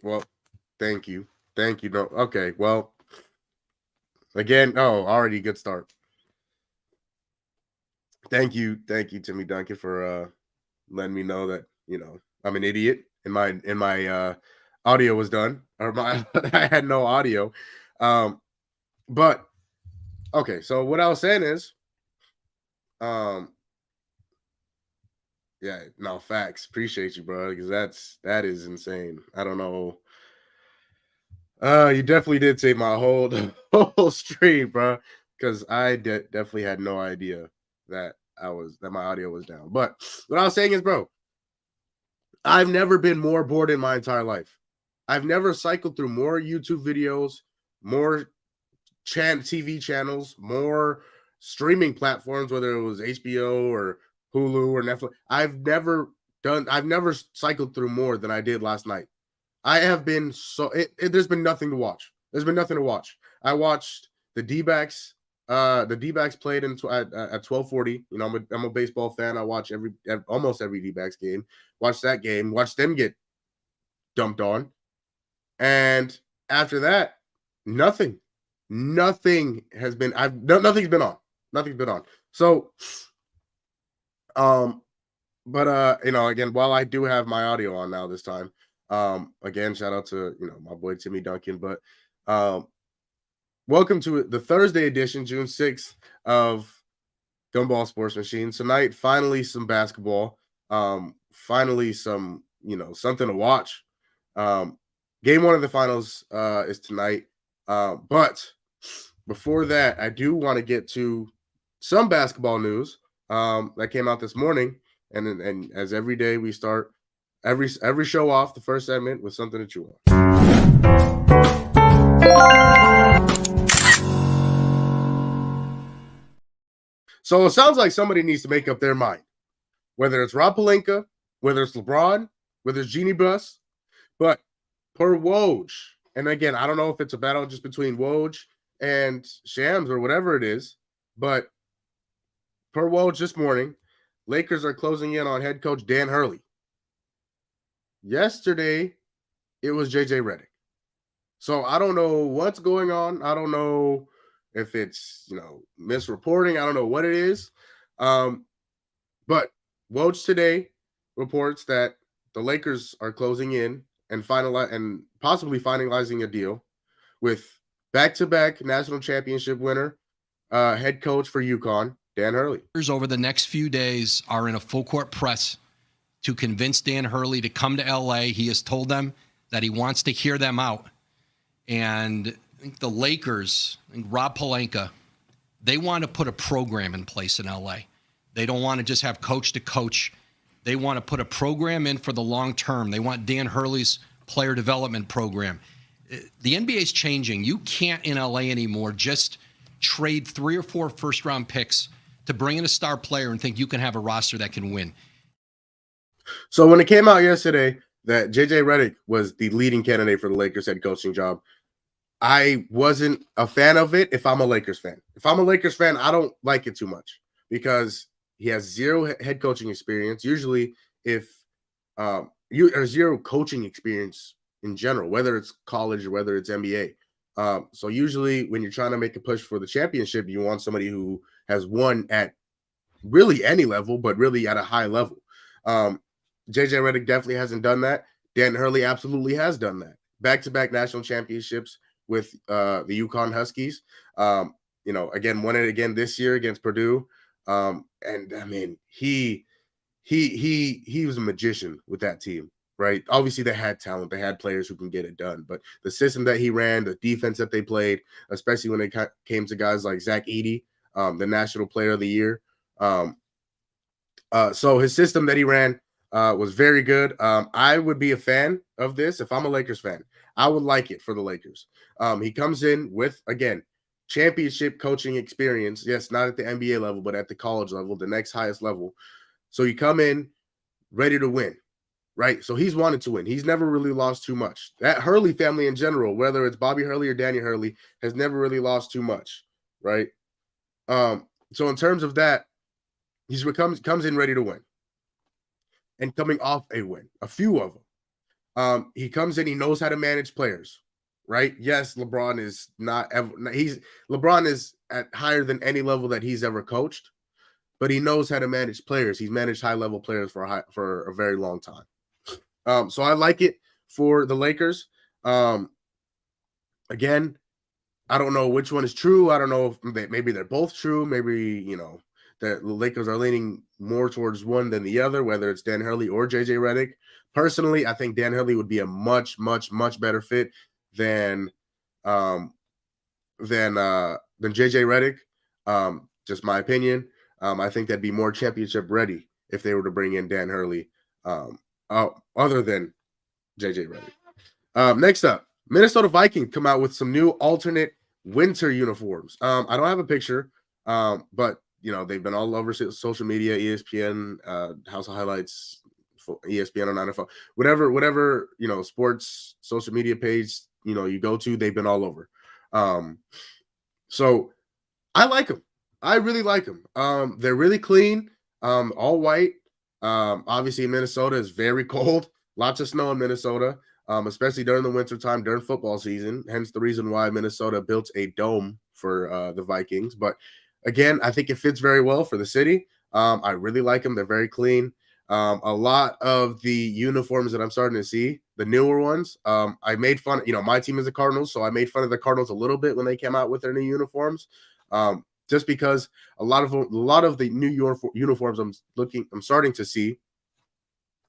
Well, thank you. Thank you. No, okay. Well, again, oh, already good start. Thank you, Timmy Duncan, for letting me know that I'm an idiot and my audio was done or my I had no audio. Um, but okay, so what I was saying is, um, yeah, no facts. Appreciate you, bro, because that is insane. I don't know. You definitely did save my whole whole stream, bro, because I definitely had no idea that that my audio was down. But what I was saying is, bro, I've never been more bored in my entire life. I've never cycled through more YouTube videos, more TV channels, more streaming platforms, whether it was HBO or Hulu or Netflix. I've never cycled through more than I did last night. I have been there's been nothing to watch. There's been nothing to watch. I watched the D-backs. The D-backs played at 12:40. I'm a baseball fan. I watch almost every D-backs game. Watch that game. Watch them get dumped on. And after that, nothing. Nothing has been. Nothing's been on. Nothing's been on. So, um, but again, while I do have my audio on now this time, again, shout out to my boy Timmy Duncan. But welcome to the Thursday edition, June 6th of Gumball Sports Machine. Tonight, finally some basketball. Finally some something to watch. Game one of the finals is tonight. But before that, I do want to get to some basketball news that came out this morning. And as every day we start every show off the first segment with something to chew on. So it sounds like somebody needs to make up their mind, whether it's Rob Pelinka, whether it's LeBron, whether it's Jeannie Buss, but per Woj, and again, I don't know if it's a battle just between Woj and Shams or whatever it is, but per Woj this morning, Lakers are closing in on head coach Dan Hurley. Yesterday, it was JJ Redick. So I don't know what's going on. I don't know if it's misreporting. I don't know what it is. But Woj today reports that the Lakers are closing in and possibly finalizing a deal with back-to-back national championship winner, head coach for UConn, Dan Hurley. Over the next few days are in a full court press to convince Dan Hurley to come to LA. He has told them that he wants to hear them out. And I think the Lakers, Rob Pelinka, they want to put a program in place in LA. They don't want to just have coach to coach. They want to put a program in for the long term. They want Dan Hurley's player development program. The NBA is changing. You can't in LA anymore just trade 3 or 4 first-round picks to bring in a star player and think you can have a roster that can win. So when it came out yesterday that JJ Redick was the leading candidate for the Lakers head coaching job, I wasn't a fan of it if I'm a Lakers fan. If I'm a Lakers fan, I don't like it too much because he has zero head coaching experience. Usually, if or zero coaching experience in general, whether it's college or whether it's NBA. So usually when you're trying to make a push for the championship, you want somebody who has won at really any level, but really at a high level. JJ Redick definitely hasn't done that. Dan Hurley absolutely has done that. Back-to-back national championships with the UConn Huskies. Again, won it again this year against Purdue. And I mean, he was a magician with that team, right? Obviously, they had talent, they had players who can get it done, but the system that he ran, the defense that they played, especially when it came to guys like Zach Edey, the National Player of the Year. So his system that he ran was very good. I would be a fan of this if I'm a Lakers fan. I would like it for the Lakers. He comes in with, again, championship coaching experience. Yes, not at the NBA level, but at the college level, the next highest level. So you come in ready to win, right? So he's wanted to win. He's never really lost too much. That Hurley family in general, whether it's Bobby Hurley or Danny Hurley, has never really lost too much, right? So in terms of that, he comes in ready to win and coming off a win, a few of them. He comes in, he knows how to manage players, right? Yes, LeBron is not ever LeBron is at higher than any level that he's ever coached, but he knows how to manage players. He's managed high level players for a very long time. So I like it for the Lakers. Again, I don't know which one is true. I don't know if maybe they're both true. Maybe, the Lakers are leaning more towards one than the other, whether it's Dan Hurley or JJ Redick. Personally, I think Dan Hurley would be a much, much, much better fit than um than JJ Redick. Just my opinion. I think that'd be more championship ready if they were to bring in Dan Hurley, other than JJ Redick. Next up, Minnesota Vikings come out with some new alternate winter uniforms. I don't have a picture, but they've been all over social media, ESPN, House of Highlights, ESPN on NFL, whatever sports social media page you go to, they've been all over. So I like them. I really like them. They're really clean, all white. Obviously, Minnesota is very cold. Lots of snow in Minnesota, especially during the winter time, during football season. Hence the reason why Minnesota built a dome for the Vikings. But again, I think it fits very well for the city. I really like them. They're very clean. A lot of the uniforms that I'm starting to see, the newer ones, I made fun. My team is the Cardinals, so I made fun of the Cardinals a little bit when they came out with their new uniforms. Just because a lot of the new uniforms I'm starting to see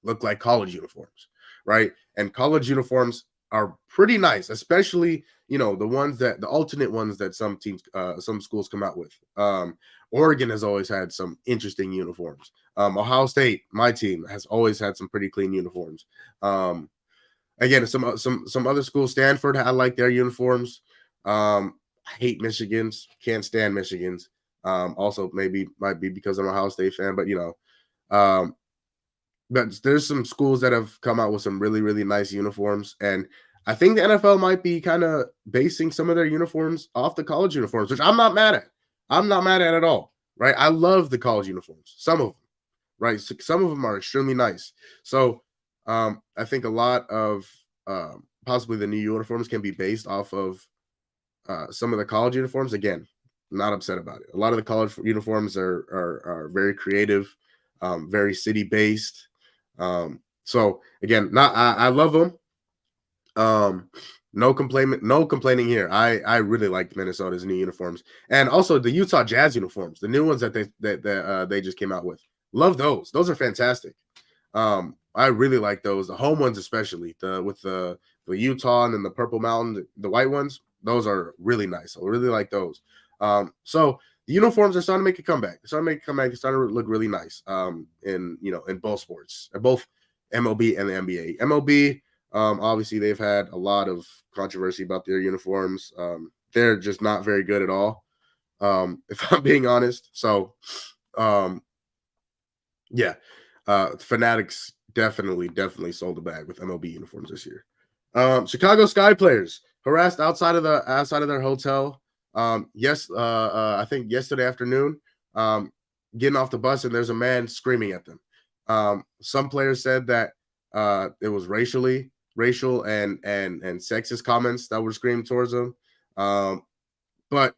look like college uniforms, right? And college uniforms are pretty nice, especially the alternate ones that some teams, some schools come out with. Oregon has always had some interesting uniforms. Ohio State, my team, has always had some pretty clean uniforms. Again, some other schools, Stanford, I like their uniforms. I hate Michigan's, can't stand Michigan's. Also, might be because I'm a Ohio State fan, but but there's some schools that have come out with some really, really nice uniforms, and I think the NFL might be kind of basing some of their uniforms off the college uniforms, which I'm not mad at. I'm not mad at all, right? I love the college uniforms, some of them, right? So some of them are extremely nice. So I think a lot of possibly the new uniforms can be based off of some of the college uniforms. Again, not upset about it. A lot of the college uniforms are very creative, very city based. So again, I love them. No complaining here. I really like Minnesota's new uniforms, and also the Utah Jazz uniforms, the new ones that they just came out with. Love those. Those are fantastic. I really like those. The home ones, especially with the Utah and then the Purple Mountain, the white ones. Those are really nice. I really like those. So the uniforms are starting to make a comeback. They're starting to look really nice. In both sports, both MLB and the NBA. MLB, obviously they've had a lot of controversy about their uniforms. They're just not very good at all. If I'm being honest. So, yeah, Fanatics definitely sold the bag with MLB uniforms this year. Chicago Sky players harassed outside of their hotel. I think yesterday afternoon, getting off the bus, and there's a man screaming at them. Some players said that it was racial and sexist comments that were screamed towards them. But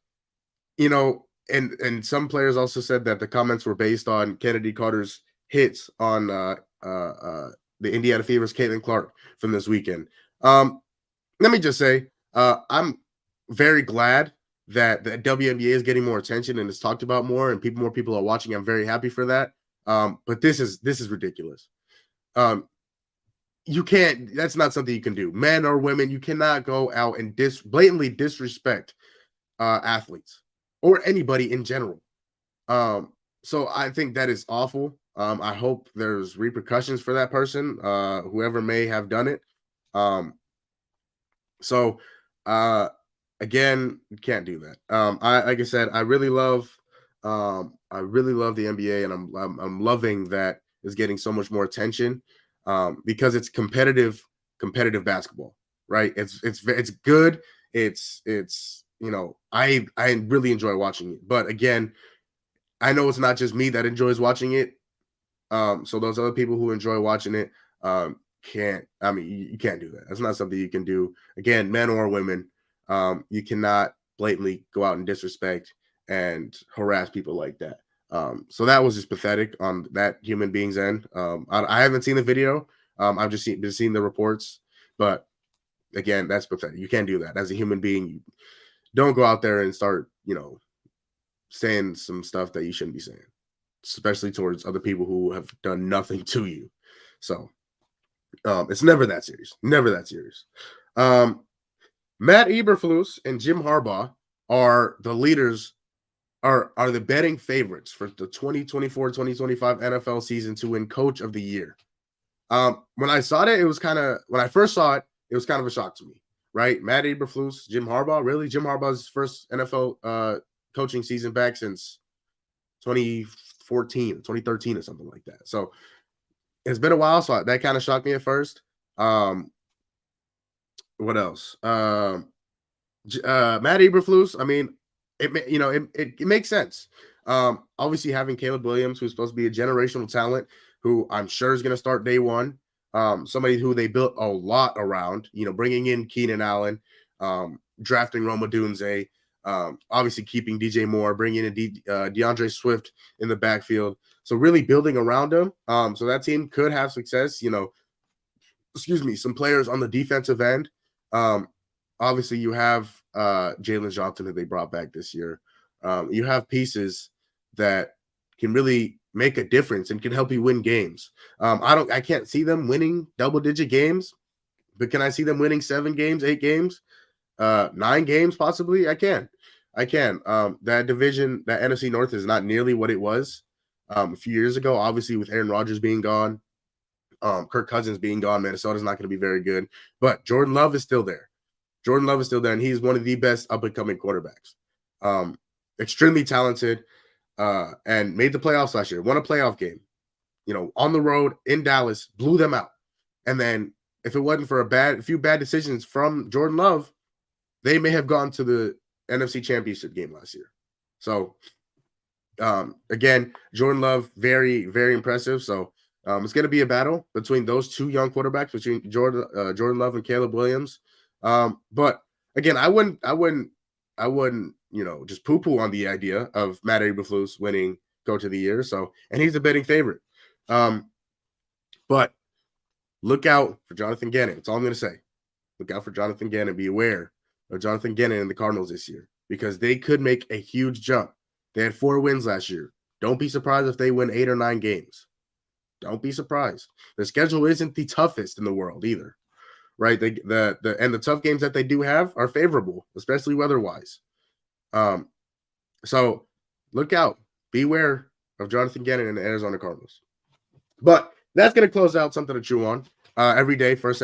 and some players also said that the comments were based on Kennedy Carter's hits on the Indiana Fever's Caitlin Clark from this weekend. Let me just say, I'm very glad that the WNBA is getting more attention and is talked about more, and more people are watching. I'm very happy for that. But this is ridiculous. You can't. That's not something you can do. Men or women, you cannot go out and blatantly disrespect athletes or anybody in general. So I think that is awful. I hope there's repercussions for that person, whoever may have done it. So again, you can't do that. Like I said, I really love the NBA, and I'm loving that it's getting so much more attention, because it's competitive basketball, right? It's good. It's I really enjoy watching it. But again, I know it's not just me that enjoys watching it. So those other people who enjoy watching it, can't. I mean, you can't do that. That's not something you can do. Again, men or women, you cannot blatantly go out and disrespect and harass people like that. So that was just pathetic on that human being's end. I haven't seen the video. I've just been seeing the reports, but again, that's pathetic. You can't do that as a human being. You don't go out there and start, saying some stuff that you shouldn't be saying, especially towards other people who have done nothing to you. So it's never that serious. Never that serious. Matt Eberflus and Jim Harbaugh are the leaders, are the betting favorites for the 2024-2025 NFL season to win Coach of the Year. When I saw it, when I first saw it, it was kind of a shock to me, right? Matt Eberflus, Jim Harbaugh, really? Jim Harbaugh's first NFL coaching season back since 2014, 2013 or something like that. So it's been a while, so that kind of shocked me at first. What else? Matt Eberflus, I mean, it makes sense. Obviously having Caleb Williams, who's supposed to be a generational talent, who I'm sure is going to start day one. Somebody who they built a lot around, bringing in Keenan Allen, drafting Roma Dunze, obviously keeping DJ Moore, bringing in DeAndre Swift in the backfield. So really building around him. So that team could have success, some players on the defensive end. Obviously you have Jalen Johnson, who they brought back this year. You have pieces that can really make a difference and can help you win games. I can't see them winning double-digit games, but can I see them winning 7 games, 8 games, 9 games possibly? I can. That division, that NFC North is not nearly what it was a few years ago. Obviously, with Aaron Rodgers being gone, Kirk Cousins being gone, Minnesota's not going to be very good. But Jordan Love is still there. And he's one of the best up-and-coming quarterbacks. Extremely talented. And made the playoffs last year, won a playoff game, on the road in Dallas, blew them out. And then if it wasn't for a few bad decisions from Jordan Love, they may have gone to the NFC Championship game last year. So, again, Jordan Love, very, very impressive. So it's going to be a battle between those two young quarterbacks, between Jordan Love and Caleb Williams. But again, I wouldn't, just poo-poo on the idea of Matt Eberflus winning Coach of the Year. So, and he's a betting favorite. But look out for Jonathan Gannon. That's all I'm going to say. Look out for Jonathan Gannon. Be aware of Jonathan Gannon and the Cardinals this year, because they could make a huge jump. They had 4 wins last year. Don't be surprised if they win 8 or 9 games. Don't be surprised. The schedule isn't the toughest in the world either, right? The tough games that they do have are favorable, especially weather-wise. So look out, beware of Jonathan Gannon and the Arizona Cardinals. But that's going to close out something to chew on every day. First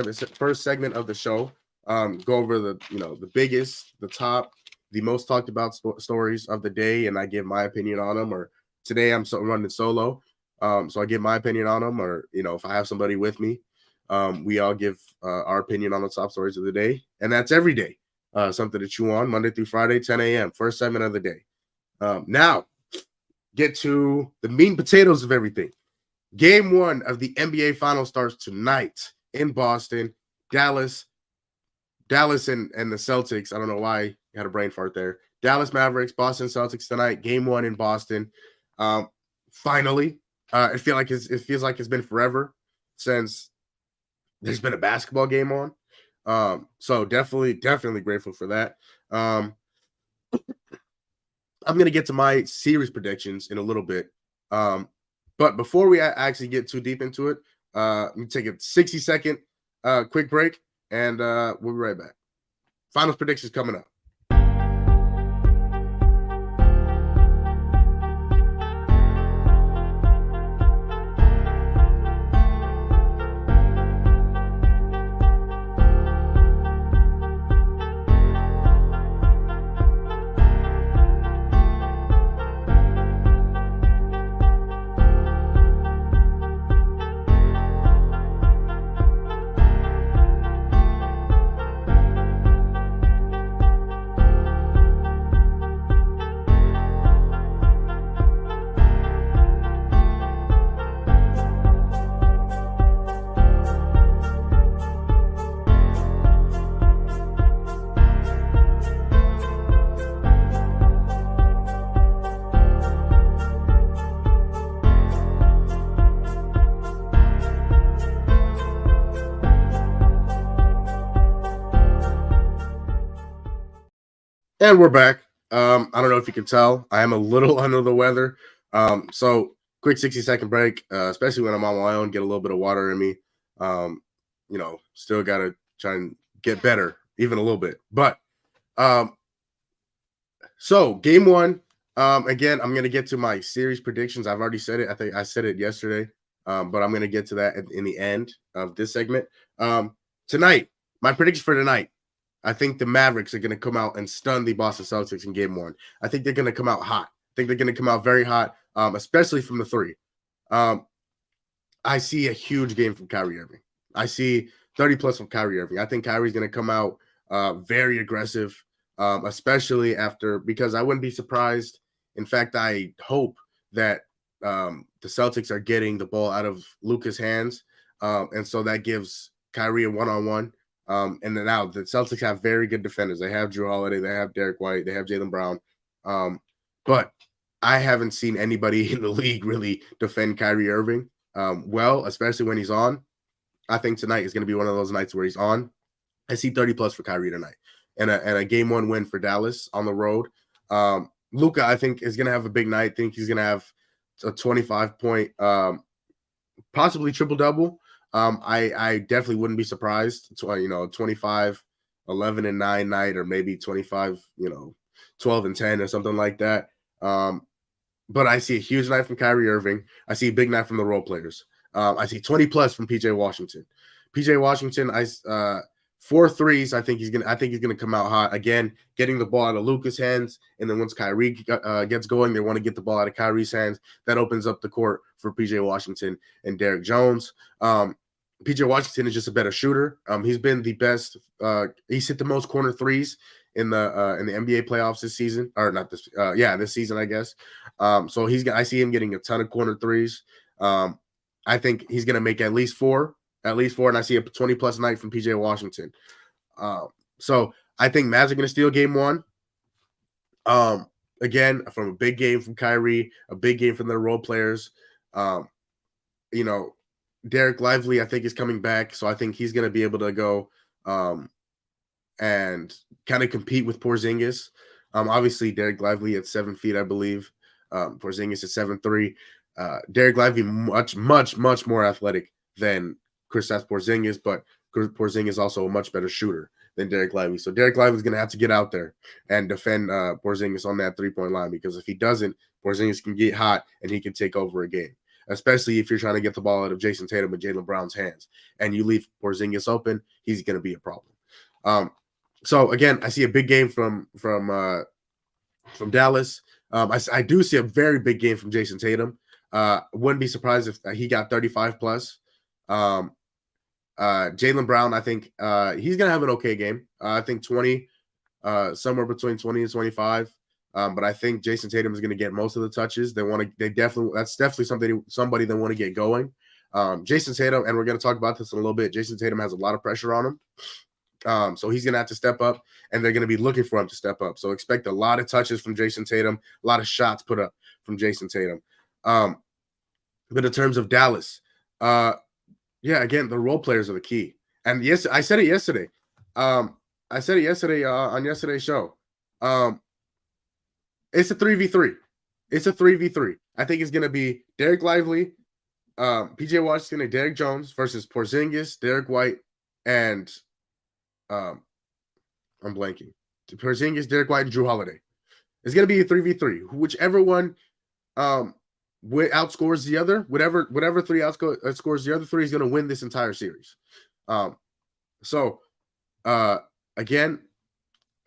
segment of the show. Go over the biggest, the top, the most talked about stories of the day, and I give my opinion on them. Or today I'm running solo, so I give my opinion on them. Or if I have somebody with me, we all give our opinion on the top stories of the day, and that's every day. Something to chew on, Monday through Friday, 10 a.m., first segment of the day. Now, get to the meat and potatoes of everything. Game 1 of the NBA Finals starts tonight in Boston. Dallas and the Celtics. I don't know why I had a brain fart there. Dallas Mavericks, Boston Celtics tonight. Game 1 in Boston. Finally, it feels like it's been forever since there's been a basketball game on. So definitely grateful for that. I'm going to get to my series predictions in a little bit. But before we actually get too deep into it, let me take a 60-second quick break, and we'll be right back. Finals predictions coming up. And we're back. I don't know if you can tell, I am a little under the weather. So quick 60-second break, especially when I'm on my own, get a little bit of water in me. Still got to try and get better, even a little bit. But so game one, again, I'm going to get to my series predictions. I've already said it. I think I said it yesterday, but I'm going to get to that in the end of this segment. Tonight, my prediction for tonight. I think the Mavericks are going to come out and stun the Boston Celtics in game one. I think they're going to come out hot. I think they're going to come out very hot, especially from the three. I see a huge game from Kyrie Irving. I see 30 plus from Kyrie Irving. I think Kyrie's going to come out very aggressive, especially because I wouldn't be surprised. In fact, I hope that the Celtics are getting the ball out of Luka's hands. And so that gives Kyrie a one-on-one. And then now the Celtics have very good defenders. They have Drew Holiday, they have Derek White, they have Jaylen Brown. But I haven't seen anybody in the league really defend Kyrie Irving well, especially when he's on. I think tonight is going to be one of those nights where he's on. I see 30 plus for Kyrie tonight, and a game one win for Dallas on the road. Luka, I think, is going to have a big night. I think he's going to have a 25-point, possibly triple double. I definitely wouldn't be surprised. 25, 11 and 9 night, or maybe 25, 12 and 10 or something like that. But I see a huge night from Kyrie Irving. I see a big night from the role players. I see 20 plus from PJ Washington. PJ Washington, 4 threes. I think he's gonna come out hot again, getting the ball out of Luka's hands, and then once Kyrie gets going, they want to get the ball out of Kyrie's hands. That opens up the court for PJ Washington and Derek Jones. PJ Washington is just a better shooter. He's been the best. He's hit the most corner threes in the NBA playoffs this season, or not this? This season, I guess. So I see him getting a ton of corner threes. I think he's gonna make at least four, and I see a 20 plus night from PJ Washington. So I think Mavs are gonna steal game one. Again, from a big game from Kyrie, a big game from their role players. Derek Lively, I think, is coming back, so I think he's going to be able to go and kind of compete with Porzingis. Obviously, Derek Lively at 7 feet, I believe. Porzingis at 7'3". Derek Lively much more athletic than Kristaps Porzingis, but Porzingis is also a much better shooter than Derek Lively. So Derek Lively is going to have to get out there and defend Porzingis on that three-point line, because if he doesn't, Porzingis can get hot and he can take over a game. Especially if you're trying to get the ball out of Jayson Tatum and Jaylen Brown's hands, and you leave Porzingis open, he's going to be a problem. So again, I see a big game from Dallas. I do see a very big game from Jayson Tatum. Wouldn't be surprised if he got 35 plus. Jaylen Brown, I think he's going to have an okay game. I think 20, somewhere between 20 and 25. But I think Jayson Tatum is going to get most of the touches. That's definitely somebody they want to get going. Jayson Tatum, and we're going to talk about this in a little bit. Jayson Tatum has a lot of pressure on him. So he's going to have to step up, and they're going to be looking for him to step up. So expect a lot of touches from Jayson Tatum, a lot of shots put up from Jayson Tatum. But in terms of Dallas, again, the role players are the key. And yes, I said it yesterday. On yesterday's show. It's a 3v3. It's a 3v3. I think it's going to be Derek Lively, PJ Washington, and Derek Jones versus Porzingis, Derek White, and I'm blanking. Porzingis, Derek White, and Drew Holiday. It's going to be a 3v3. Whichever one outscores the other, whatever three outscores the other three is going to win this entire series. Again,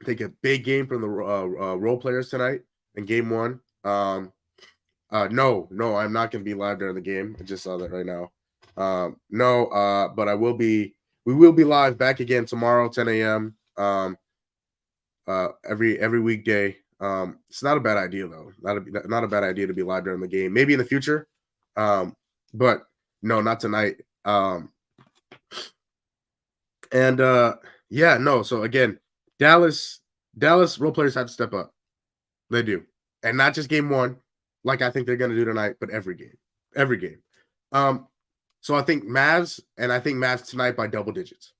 take a big game from the role players tonight in game one. No, I'm not going to be live during the game. I just saw that right now. But we will be live back again tomorrow, 10 a.m. Every weekday. It's not a bad idea though. Not a bad idea to be live during the game. Maybe in the future. But no, not tonight. So again, Dallas role players have to step up. They do. And not just game one, like I think they're going to do tonight, but every game. So I think Mavs tonight by double digits.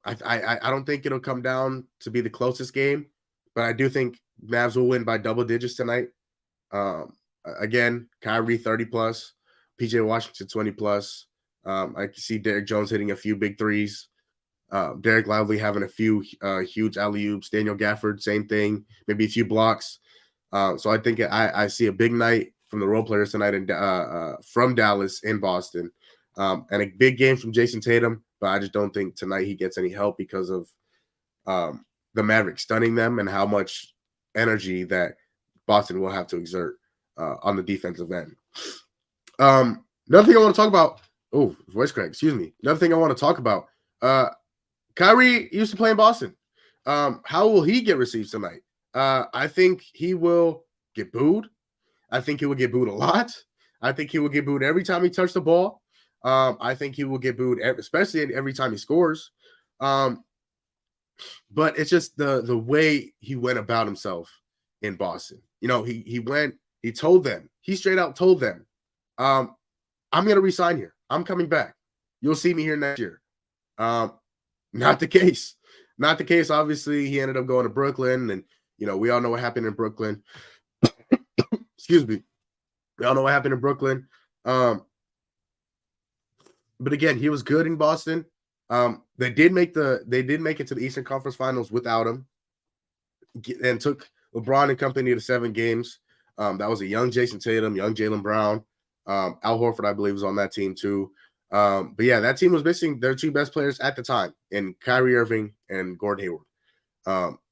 I don't think it'll come down to be the closest game, but I do think Mavs will win by double digits tonight. Again, Kyrie 30 plus, PJ Washington 20 plus. I can see Derek Jones hitting a few big threes. Derek Lively having a few huge alley-oops. Daniel Gafford, same thing. Maybe a few blocks. So I think I see a big night from the role players tonight from Dallas in Boston. And a big game from Jayson Tatum, but I just don't think tonight he gets any help because of the Mavericks stunning them and how much energy that Boston will have to exert on the defensive end. Another thing I want to talk about. Oh, voice crack. Excuse me. Another thing I want to talk about. Kyrie used to play in Boston. How will he get received tonight? I think he will get booed. I think he will get booed a lot. I think he will get booed every time he touched the ball. I think he will get booed, especially every time he scores. But it's just the way he went about himself in Boston. You know, he told them, he straight out told them, I'm going to resign here. I'm coming back. You'll see me here next year. Not the case. Not the case. Obviously, he ended up going to Brooklyn, and you know, we all know what happened in Brooklyn. Excuse me. We all know what happened in Brooklyn. But again, he was good in Boston. They did make it to the Eastern Conference Finals without him, and took LeBron and company to 7 games. That was a young Jason Tatum, young Jaylen Brown. Al Horford, I believe, was on that team too. But yeah, that team was missing their 2 best players at the time, in Kyrie Irving and Gordon Hayward.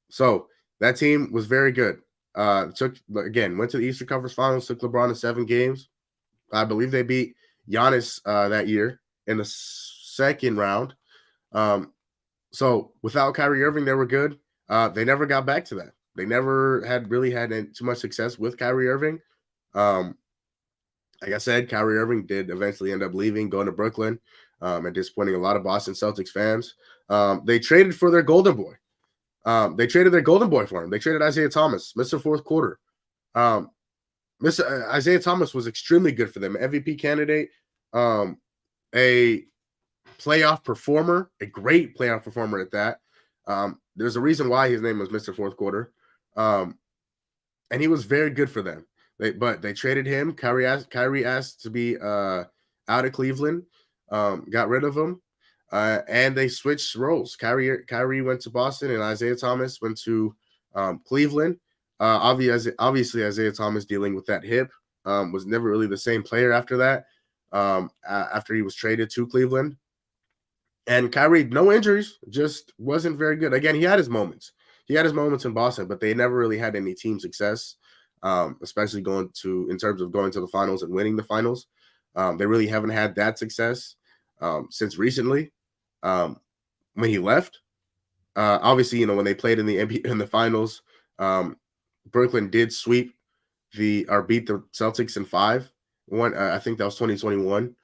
So that team was very good. Went to the Eastern Conference Finals, took LeBron to 7 games. I believe they beat Giannis that year in the second round. So without Kyrie Irving, they were good. They never got back to that. They never had too much success with Kyrie Irving. Like I said, Kyrie Irving did eventually end up leaving, going to Brooklyn, and disappointing a lot of Boston Celtics fans. They traded for their golden boy. They traded their golden boy for him. They traded Isaiah Thomas, Mr. Fourth Quarter. Isaiah Thomas was extremely good for them. MVP candidate, a playoff performer, a great playoff performer at that. There's a reason why his name was Mr. Fourth Quarter. And he was very good for them. But they traded him. Kyrie asked to be out of Cleveland, got rid of him, and they switched roles. Kyrie went to Boston, and Isaiah Thomas went to Cleveland. Obviously, Isaiah Thomas, dealing with that hip, was never really the same player after that. After he was traded to Cleveland, and Kyrie, no injuries, just wasn't very good. Again, he had his moments. He had his moments in Boston, but they never really had any team success. Especially in terms of going to the finals and winning the finals. They really haven't had that success since recently. When he left, obviously, you know, when they played in the finals, Brooklyn did beat the Celtics in 5. I think that was 2021.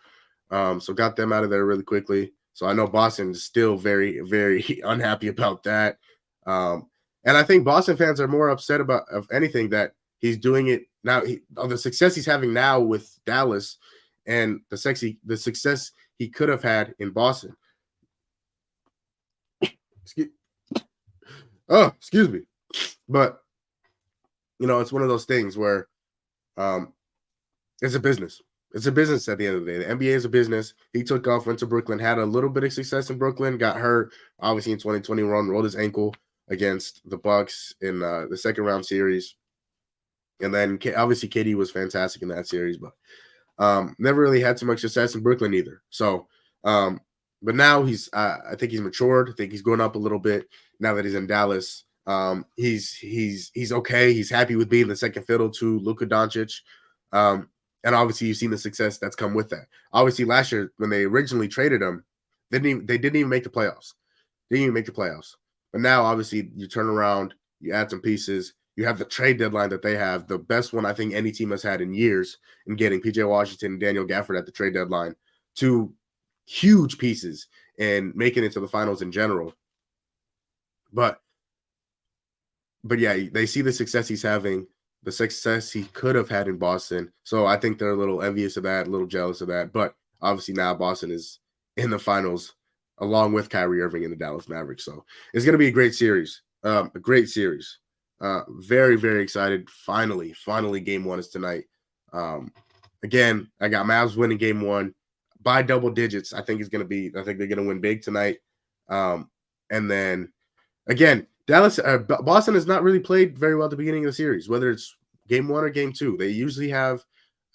So got them out of there really quickly. So I know Boston is still very, very unhappy about that. And I think Boston fans are more upset of anything that he's doing it now. The success he's having now with Dallas, and the success he could have had in Boston. Excuse me. But you know, it's one of those things where it's a business. It's a business at the end of the day. The NBA is a business. He took off, went to Brooklyn, had a little bit of success in Brooklyn, got hurt, obviously in 2021, rolled his ankle against the Bucks in the second round series. And then obviously KD was fantastic in that series, but never really had too much success in Brooklyn either. So, but now I think he's matured. I think he's grown up a little bit now that he's in Dallas. He's okay. He's happy with being the second fiddle to Luka Doncic. And obviously you've seen the success that's come with that. Obviously last year when they originally traded him, they didn't even make the playoffs. But now obviously you turn around, you add some pieces. You have the trade deadline that they have, the best one I think any team has had in years, in getting PJ Washington and Daniel Gafford at the trade deadline, 2 huge pieces, and making it to the finals in general. But yeah, they see the success he's having, the success he could have had in Boston. So I think they're a little envious of that, a little jealous of that. But obviously now Boston is in the finals along with Kyrie Irving and the Dallas Mavericks. So it's going to be a great series. Very, very excited. Finally, game one is tonight. Again, I got Mavs winning game one by double digits. I think they're going to win big tonight. And then again, Boston has not really played very well at the beginning of the series, whether it's game one or game two. They usually have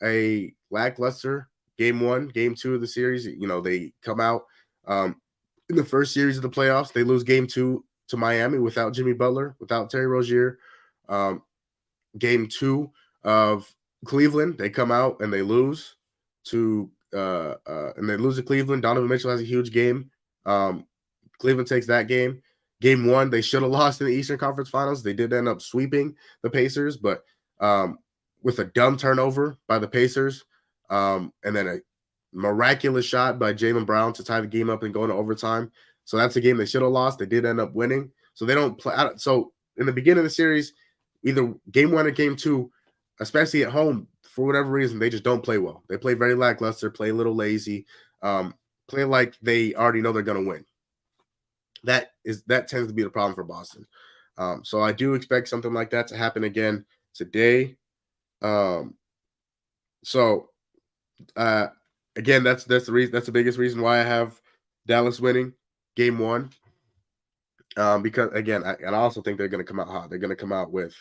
a lackluster game one, game two of the series. They come out in the first series of the playoffs. They lose game two to Miami without Jimmy Butler, without Terry Rozier. Game two of Cleveland, they come out and they lose to Cleveland. Donovan Mitchell has a huge game. Cleveland takes that game. Game one, they should have lost in the Eastern Conference Finals. They did end up sweeping the Pacers, but with a dumb turnover by the Pacers, and then a miraculous shot by Jaylen Brown to tie the game up and go into overtime. So that's a game they should have lost. They did end up winning. So they don't play. So in the beginning of the series, either game one or game two, especially at home, for whatever reason, they just don't play well. They play very lackluster, play a little lazy, play like they already know they're going to win. That tends to be the problem for Boston. So I do expect something like that to happen again today. Again, that's the reason. That's the biggest reason why I have Dallas winning game one. Because again, I also think they're going to come out hot. They're going to come out with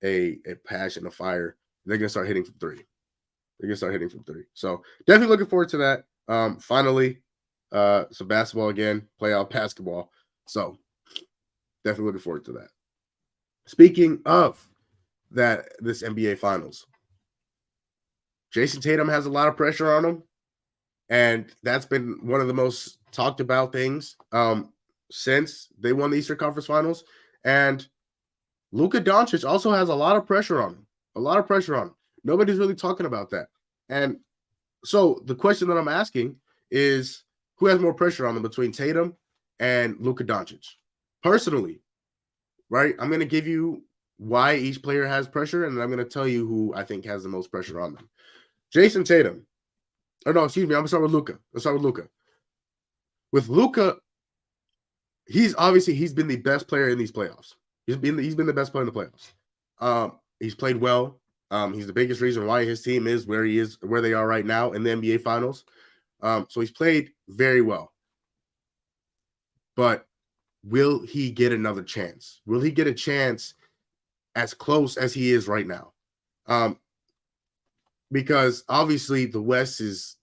a passion, a fire. They're going to start hitting from three. So definitely looking forward to that. Finally, some basketball again, playoff basketball. So definitely looking forward to that. Speaking of this NBA Finals, Jayson Tatum has a lot of pressure on him, and that's been one of the most talked about things since they won the Eastern Conference Finals. And Luka Doncic also has a lot of pressure on him. Nobody's really talking about that. And so the question that I'm asking is, who has more pressure on them between Tatum and Luka Doncic? Personally, right? I'm going to give you why each player has pressure, and I'm going to tell you who I think has the most pressure on them. Jayson Tatum. I'm going to start with Luka. With Luka, he's been the best player in these playoffs. He's been the best player in the playoffs. He's played well. He's the biggest reason why his team is where they are right now in the NBA Finals. So he's played very well. But will he get another chance? Will he get a chance as close as he is right now? Because obviously the West is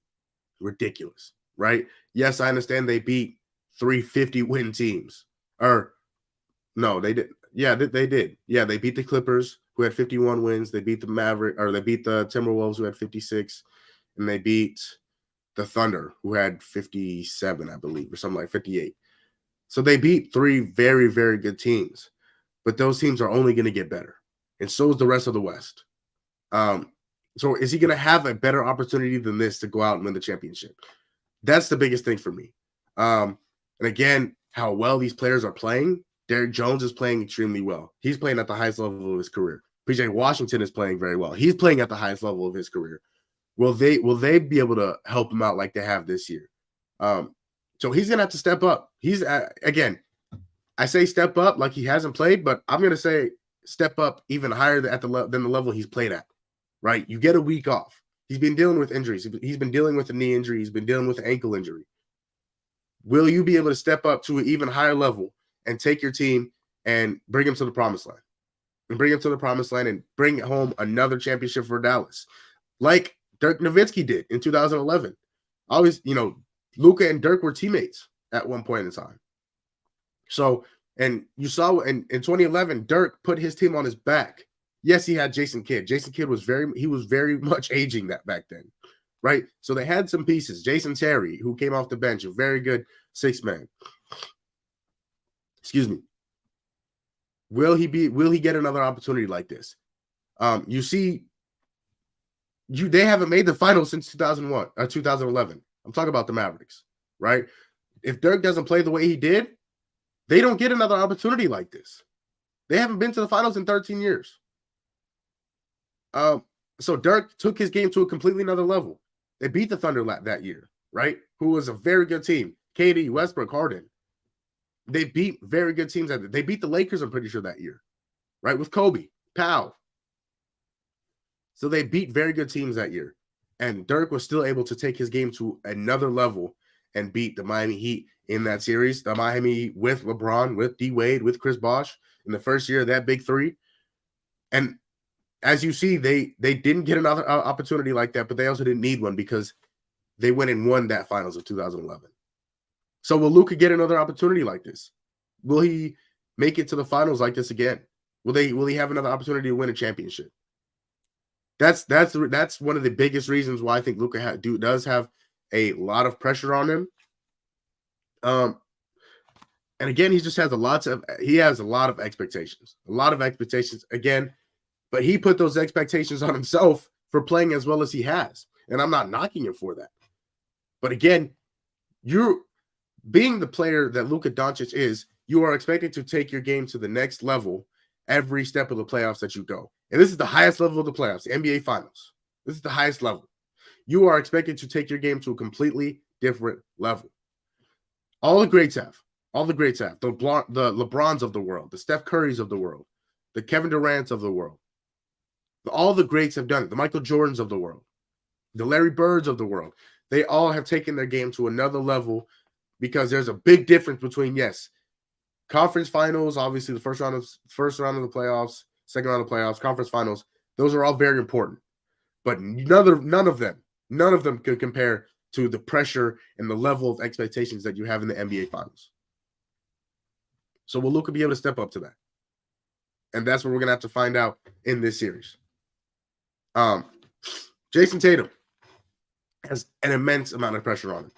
ridiculous, right? Yes, I understand they beat 350-win teams. Or no, they did. Yeah, they did. Yeah, they beat the Clippers, who had 51 wins. They beat the Timberwolves, who had 56, and they beat the Thunder, who had 57, I believe, or something like 58. So they beat three very, very good teams, but those teams are only going to get better, and so is the rest of the West. So is he going to have a better opportunity than this to go out and win the championship? That's the biggest thing for me. And again, how well these players are playing. Derrick Jones is playing extremely well. He's playing at the highest level of his career. PJ Washington is playing very well. He's playing at the highest level of his career. Will they be able to help him out like they have this year? So he's gonna have to step up. He's again, I say step up like he hasn't played, but I'm gonna say step up even higher than the level he's played at. Right? You get a week off. He's been dealing with injuries. He's been dealing with a knee injury. He's been dealing with an ankle injury. Will you be able to step up to an even higher level and take your team and bring them to the promised land? And bring home another championship for Dallas, like Dirk Nowitzki did in 2011. Luka and Dirk were teammates at one point in time. So, and you saw in 2011, Dirk put his team on his back. Yes, he had Jason Kidd. Jason Kidd was very much aging that back then, right? So they had some pieces. Jason Terry, who came off the bench, a very good six-man. Excuse me. Will he get another opportunity like this? They haven't made the finals since 2001 or 2011. I'm talking about the Mavericks, right? If Dirk doesn't play the way he did, they don't get another opportunity like this. They haven't been to the finals in 13 years. So Dirk took his game to a completely another level. They beat the Thunder that year, right? Who was a very good team. KD, Westbrook, Harden. They beat very good teams. They beat the Lakers, I'm pretty sure, that year. right? With Kobe, Powell. So they beat very good teams that year. And Dirk was still able to take his game to another level and beat the Miami Heat in that series. The Miami Heat with LeBron, with D Wade, with Chris Bosh in the first year of that big three. And as you see, they didn't get another opportunity like that, but they also didn't need one because they went and won that finals of 2011. So will Luka get another opportunity like this? Will he make it to the finals like this again? Will he have another opportunity to win a championship? That's one of the biggest reasons why I think Luka does have a lot of pressure on him. And again, he has a lot of expectations. Again, but he put those expectations on himself for playing as well as he has. And I'm not knocking him for that. But again, you're being the player that Luka Doncic is, you are expected to take your game to the next level every step of the playoffs that you go. And this is the highest level of the playoffs, the NBA Finals. This is the highest level. You are expected to take your game to a completely different level. All the greats have. The LeBrons of the world, the Steph Currys of the world, the Kevin Durants of the world. All the greats have done it. The Michael Jordans of the world, the Larry Birds of the world. They all have taken their game to another level because there's a big difference between, yes, conference finals, obviously the first round of the playoffs, second round of playoffs, conference finals. Those are all very important, but none of them could compare to the pressure and the level of expectations that you have in the NBA Finals. So will Luka be able to step up to that? And that's what we're gonna have to find out in this series. Jayson Tatum has an immense amount of pressure on him.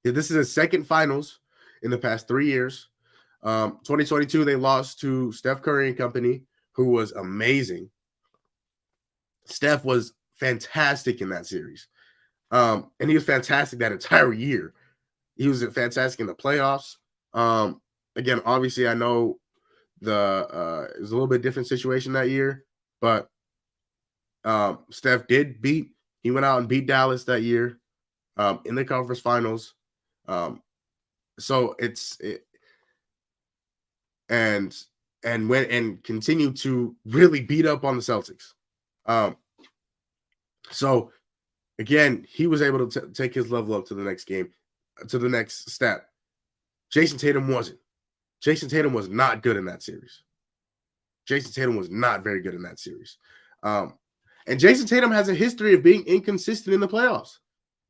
This is his second finals in the past 3 years. 2022, they lost to Steph Curry and company, who was amazing. Steph was fantastic in that series. And he was fantastic that entire year. He was fantastic in the playoffs. Again, obviously, I know it was a little bit different situation that year, but Steph he went out and beat Dallas that year in the conference finals. So and went and continued to really beat up on the Celtics. So again, he was able to take his level up to the next game, to the next step. Jayson Tatum wasn't. Jayson Tatum was not good in that series. Jayson Tatum was not very good in that series. And Jayson Tatum has a history of being inconsistent in the playoffs.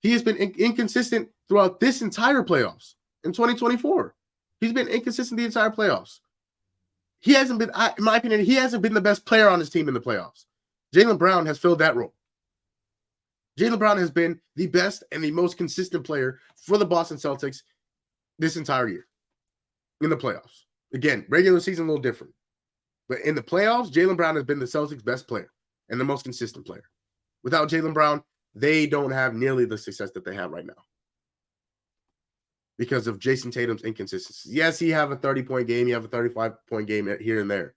He has been inconsistent throughout this entire playoffs in 2024. He's been inconsistent the entire playoffs. He hasn't been, in my opinion, he hasn't been the best player on his team in the playoffs. Jaylen Brown has filled that role. Jaylen Brown has been the best and the most consistent player for the Boston Celtics this entire year in the playoffs. Again, regular season a little different. But in the playoffs, Jaylen Brown has been the Celtics' best player and the most consistent player. Without Jaylen Brown, they don't have nearly the success that they have right now because of Jayson Tatum's inconsistency. Yes, he have a 30-point game. You have a 35-point game here and there.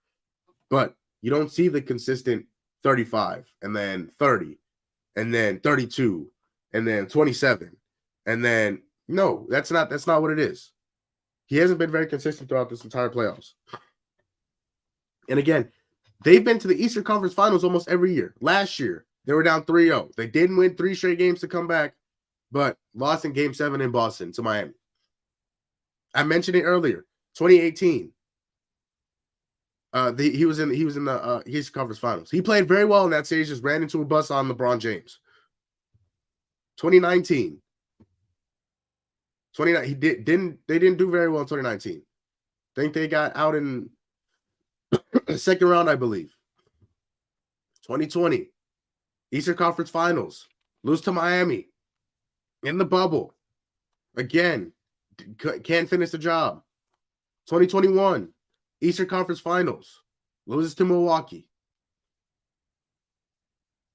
But you don't see the consistent 35 and then 30 and then 32 and then 27. And then, no, that's not what it is. He hasn't been very consistent throughout this entire playoffs. And again, they've been to the Eastern Conference Finals almost every year. Last year, they were down 3-0. They didn't win 3 straight games to come back, but lost in Game 7 in Boston to Miami. I mentioned it earlier. 2018. He was in the Eastern Conference Finals. He played very well in that series. Just ran into a bus on LeBron James. 2019. They didn't do very well in 2019. I think they got out in the second round, I believe. 2020. Eastern Conference Finals. Lose to Miami. In the bubble. Again, can't finish the job. 2021. Eastern Conference Finals. Loses to Milwaukee.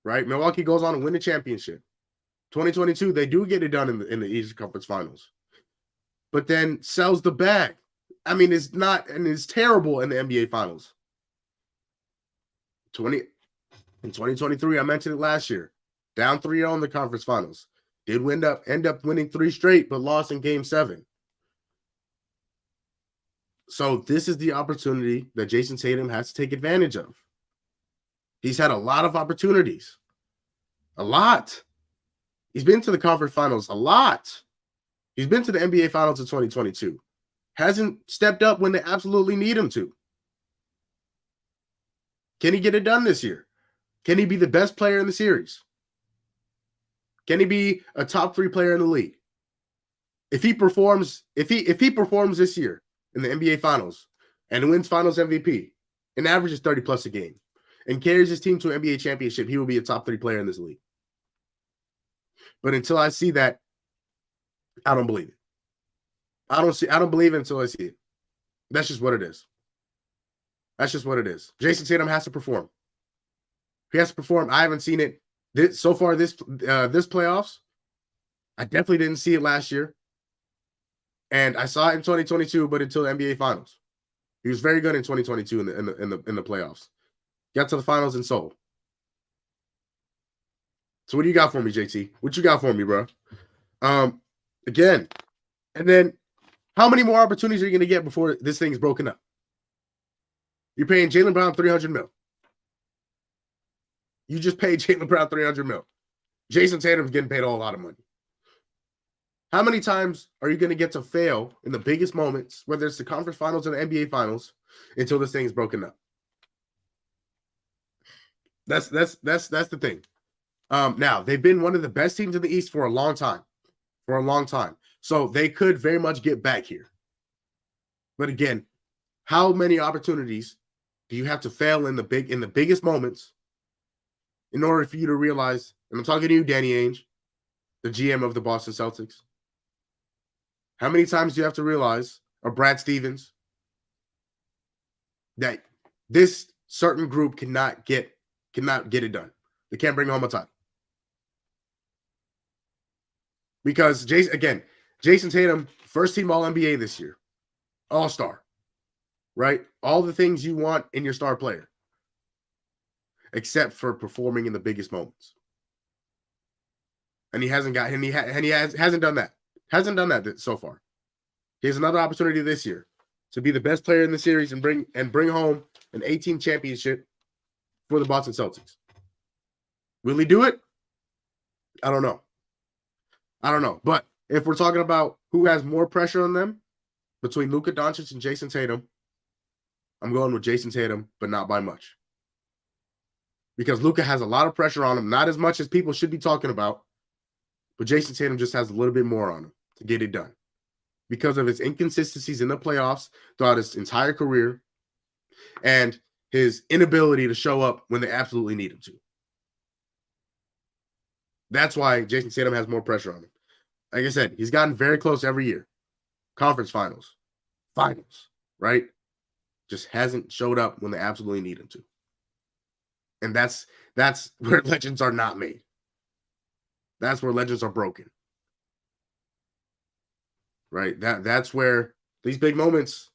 Right? Milwaukee goes on to win the championship. 2022, they do get it done in the Eastern Conference Finals. But then sells the bag. I mean, it's terrible in the NBA Finals. In 2023, I mentioned it last year. Down 3-0 in the conference finals. Did end up winning 3 straight, but lost in Game 7. So this is the opportunity that Jayson Tatum has to take advantage of. He's had a lot of opportunities. A lot. He's been to the conference finals a lot. He's been to the NBA finals in 2022. Hasn't stepped up when they absolutely need him to. Can he get it done this year? Can he be the best player in the series? Can he be a top 3 player in the league? If he performs this year in the NBA finals and wins finals MVP and averages 30 plus a game and carries his team to an NBA championship, he will be a top 3 player in this league. But until I see that, I don't believe it. I don't believe it until I see it. That's just what it is. That's just what it is. Jayson Tatum has to perform. He has to perform. I haven't seen it so far this playoffs. I definitely didn't see it last year. And I saw it in 2022, but until the NBA finals. He was very good in 2022 in the playoffs. Got to the finals and sold. So what do you got for me, JT? What you got for me, bro? Again, and then how many more opportunities are you going to get before this thing's broken up? You're paying Jaylen Brown $300 million. You just paid Jaylen Brown $300 million. Jayson Tatum's getting paid a lot of money. How many times are you going to get to fail in the biggest moments, whether it's the conference finals or the NBA finals, until this thing's broken up? That's the thing. Now, they've been one of the best teams in the East for a long time. So they could very much get back here. But again, how many opportunities do you have to fail in the biggest moments in order for you to realize, and I'm talking to you, Danny Ainge, the GM of the Boston Celtics. How many times do you have to realize, or Brad Stevens, that this certain group cannot get it done? They can't bring home a title. Because Jayson Tatum, first team All-NBA this year, All-Star, right? All the things you want in your star player, except for performing in the biggest moments. And he hasn't done that. Hasn't done that so far. He has another opportunity this year to be the best player in the series and bring home an 18 championship for the Boston Celtics. Will he do it? I don't know. But if we're talking about who has more pressure on them between Luka Doncic and Jayson Tatum, I'm going with Jayson Tatum, but not by much. Because Luka has a lot of pressure on him, not as much as people should be talking about, but Jayson Tatum just has a little bit more on him to get it done because of his inconsistencies in the playoffs throughout his entire career and his inability to show up when they absolutely need him to. That's why Jayson Tatum has more pressure on him. Like I said, he's gotten very close every year. Conference finals, right? Just hasn't showed up when they absolutely need him to. And that's where legends are not made. That's where legends are broken. Right? That's where these big moments,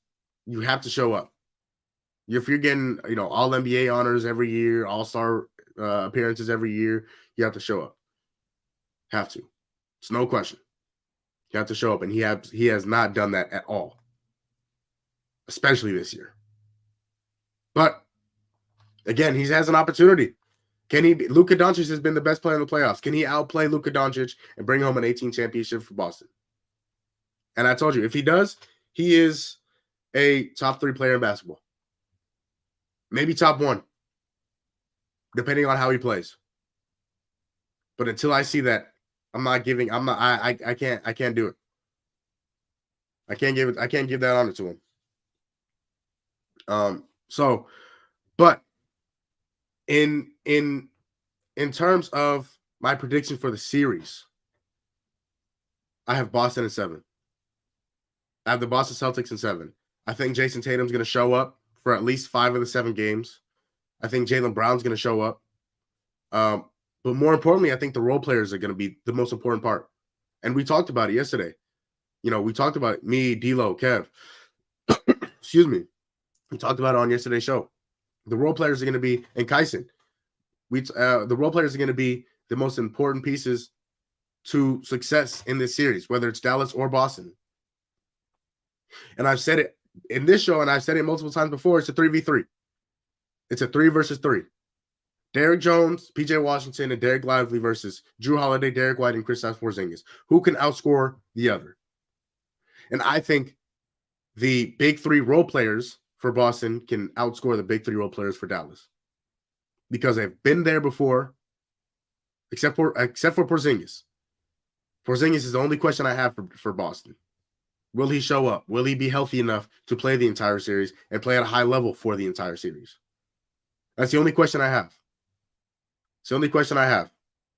you have to show up. If you're getting, all NBA honors every year, all-star appearances every year, you have to show up. Have to. It's no question. You have to show up, and he has not done that at all, especially this year. But again, he has an opportunity. Luka Doncic has been the best player in the playoffs. Can he outplay Luka Doncic and bring home an 18 championship for Boston? And I told you, if he does, he is a top 3 player in basketball. Maybe top 1, depending on how he plays. But until I see that, I can't do it. I can't give that honor to him. But in terms of my prediction for the series, I have Boston in 7. I have the Boston Celtics in 7. I think Jayson Tatum's going to show up for at least 5 of the 7 games. I think Jaylen Brown's going to show up. But more importantly, I think the role players are going to be the most important part. And we talked about it yesterday. We talked about it, me, D'Lo, Kev. Excuse me. We talked about it on yesterday's show. The role players are going to be, and Kyson, the role players are going to be the most important pieces to success in this series, whether it's Dallas or Boston. And I've said it in this show, and I've said it multiple times before, it's a 3v3. It's a 3 versus 3. Derrick Jones, PJ Washington, and Derek Lively versus Drew Holiday, Derek White, and Kristaps Porzingis. Who can outscore the other? And I think the big 3 role players for Boston can outscore the big 3 role players for Dallas because they've been there before, except for Porzingis. Porzingis is the only question I have for Boston. Will he show up? Will he be healthy enough to play the entire series and play at a high level for the entire series? That's the only question I have. It's the only question I have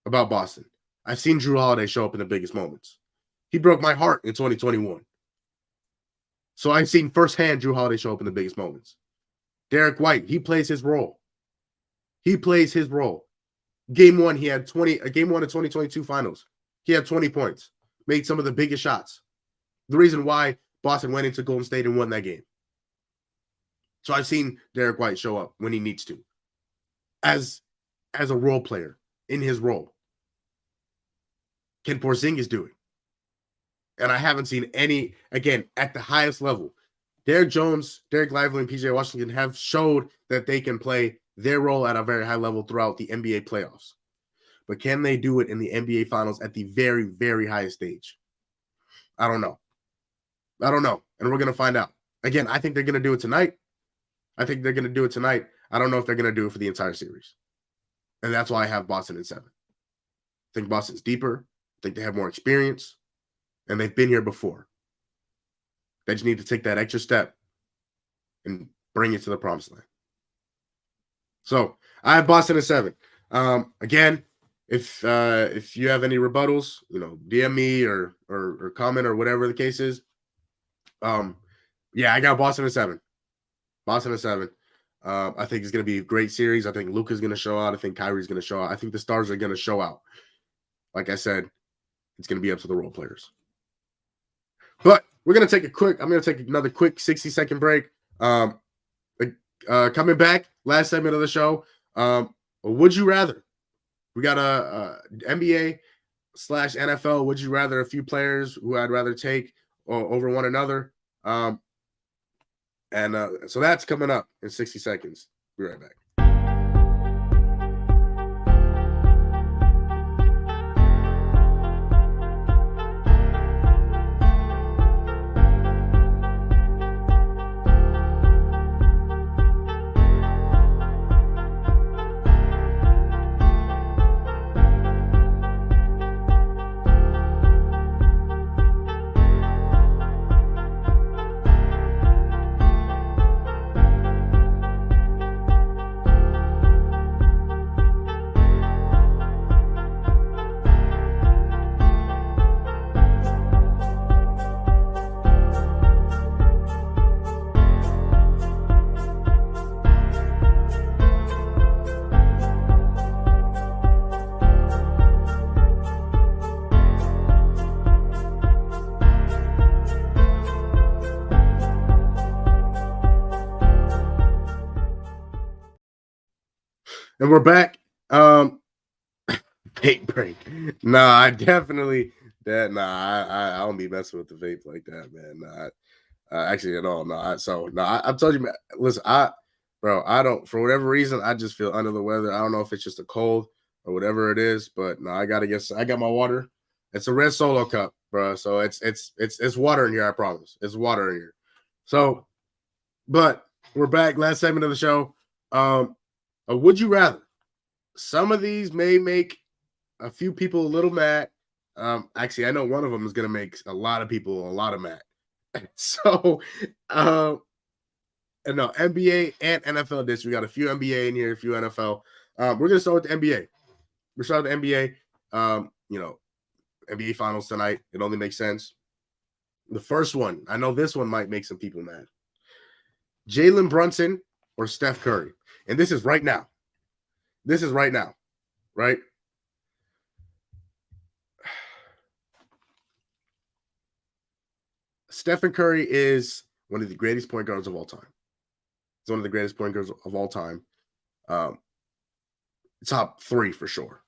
about Boston. I've seen Drew Holiday show up in the biggest moments. He broke my heart in 2021. So I've seen firsthand Drew Holiday show up in the biggest moments. Derek White, he plays his role. He plays his role. Game 1, he had 20. Game 1 of 2022 finals. He had 20 points. Made some of the biggest shots. The reason why Boston went into Golden State and won that game. So I've seen Derek White show up when he needs to. As a role player in his role. Can Porzingis do it? And I haven't seen any, again, at the highest level. Derrick Jones, Derek Lively, and PJ Washington have showed that they can play their role at a very high level throughout the NBA playoffs. But can they do it in the NBA finals at the very, very highest stage? I don't know. And we're going to find out. Again, I think they're going to do it tonight. I don't know if they're going to do it for the entire series. And that's why I have Boston in 7. I think Boston's deeper. I think they have more experience. And they've been here before. They just need to take that extra step and bring it to the promised land. So I have Boston in 7. Again, if you have any rebuttals, DM me or comment or whatever the case is. Yeah, I got Boston in 7. I think it's going to be a great series. I think Luka's going to show out. I think Kyrie's going to show out. I think the stars are going to show out. Like I said, it's going to be up to the role players. But we're going to take I'm going to take another quick 60-second break. Coming back, last segment of the show. Would you rather? We got a NBA/NFL. Would you rather? A few players who I'd rather take over one another. So that's coming up in 60 seconds. Be right back. And we're back. Vape break. I definitely I don't be messing with the vape like that, man. Actually at all. I told you, man, listen, I don't, for whatever reason, I just feel under the weather. I don't know if it's just a cold or whatever it is, but I got my water. It's a red Solo cup, bro. So it's water in here, I promise. It's water in here. So, but we're back. Last segment of the show. Would you rather? Some of these may make a few people a little mad. Actually, I know one of them is going to make a lot of people a lot of mad. So, NBA and NFL this. We got a few NBA in here, a few NFL. We're going to start with the NBA. We're starting with the NBA. NBA finals tonight. It only makes sense. The first one, I know this one might make some people mad. Jalen Brunson or Steph Curry. And this is right now. Right? Stephen Curry is one of the greatest point guards of all time. He's one of the greatest point guards of all time. Top 3 for sure.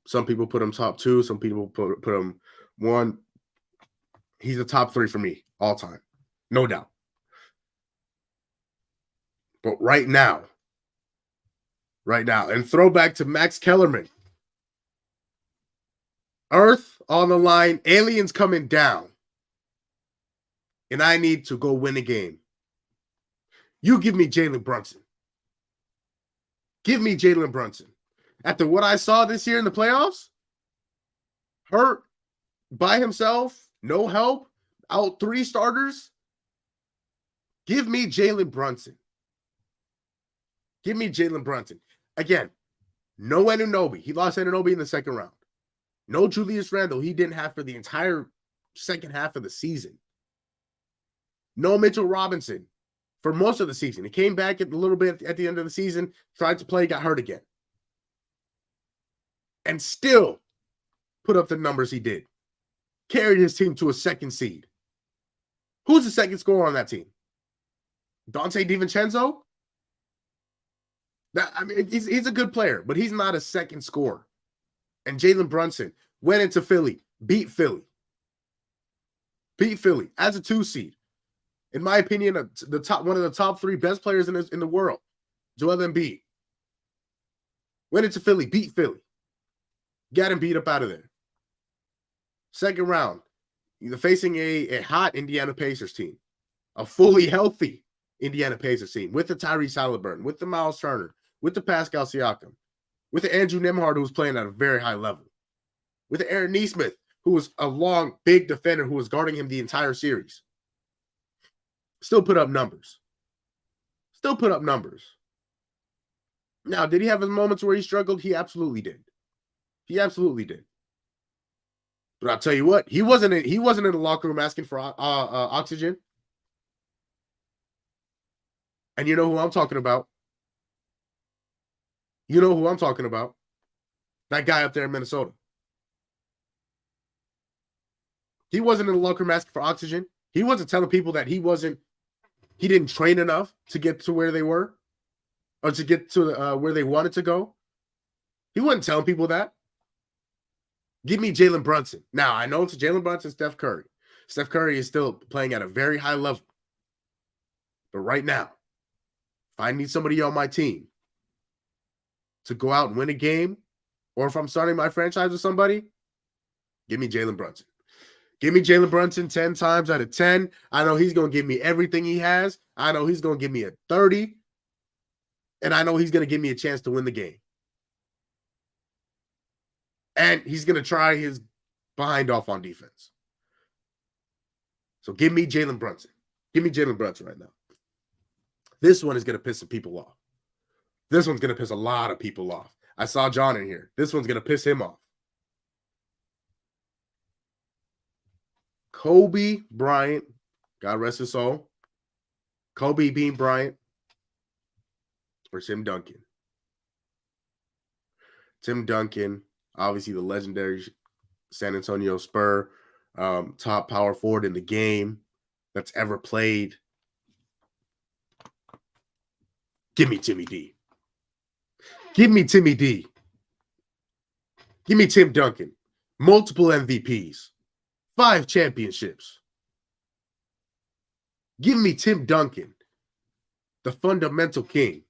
Some people put him top 2. Some people put him 1. He's the top 3 for me all time. No doubt. But right now, and throwback to Max Kellerman. Earth on the line, aliens coming down. And I need to go win a game. You give me Jalen Brunson. Give me Jalen Brunson. After what I saw this year in the playoffs, hurt by himself, no help, out 3 starters. Give me Jalen Brunson. Give me Jalen Brunson. Again, no Anunoby. He lost Anunoby in the second round. No Julius Randle. He didn't have for the entire second half of the season. No Mitchell Robinson for most of the season. He came back a little bit at the end of the season, tried to play, got hurt again. And still put up the numbers he did. Carried his team to a 2nd seed. Who's the second scorer on that team? Dante DiVincenzo? He's a good player, but he's not a second scorer. And Jalen Brunson went into Philly, beat Philly as a 2 seed. In my opinion, one of the top 3 best players in the world, Joel Embiid. Went into Philly, beat Philly. Got him beat up out of there. Second round, you're facing a hot Indiana Pacers team, a fully healthy Indiana Pacers team with the Tyrese Halliburton, with the Miles Turner, with the Pascal Siakam, with the Andrew Nembhard, who was playing at a very high level, with the Aaron Nesmith, who was a long, big defender who was guarding him the entire series. Still put up numbers. Now, did he have his moments where he struggled? He absolutely did. But I'll tell you what, he wasn't in the locker room asking for oxygen. And you know who I'm talking about. That guy up there in Minnesota. He wasn't in the locker room asking for oxygen. He wasn't telling people that he didn't train enough to get to where they were or to get to where they wanted to go. He wasn't telling people that. Give me Jalen Brunson. Now, I know it's Jalen Brunson, Steph Curry. Steph Curry is still playing at a very high level. But right now, if I need somebody on my team to go out and win a game, or if I'm starting my franchise with somebody, give me Jalen Brunson. Give me Jalen Brunson 10 times out of 10. I know he's going to give me everything he has. I know he's going to give me a 30. And I know he's going to give me a chance to win the game. And he's going to try his behind off on defense. So give me Jalen Brunson. Give me Jalen Brunson right now. This one is going to piss some people off. This one's going to piss a lot of people off. I saw John in here. This one's going to piss him off. Kobe Bryant, God rest his soul. Kobe Bean Bryant or Tim Duncan. Tim Duncan, obviously the legendary San Antonio Spur, top power forward in the game that's ever played. Give me Timmy D. Give me Timmy D. Give me Tim Duncan. Multiple MVPs. 5 championships. Give me Tim Duncan. The fundamental king.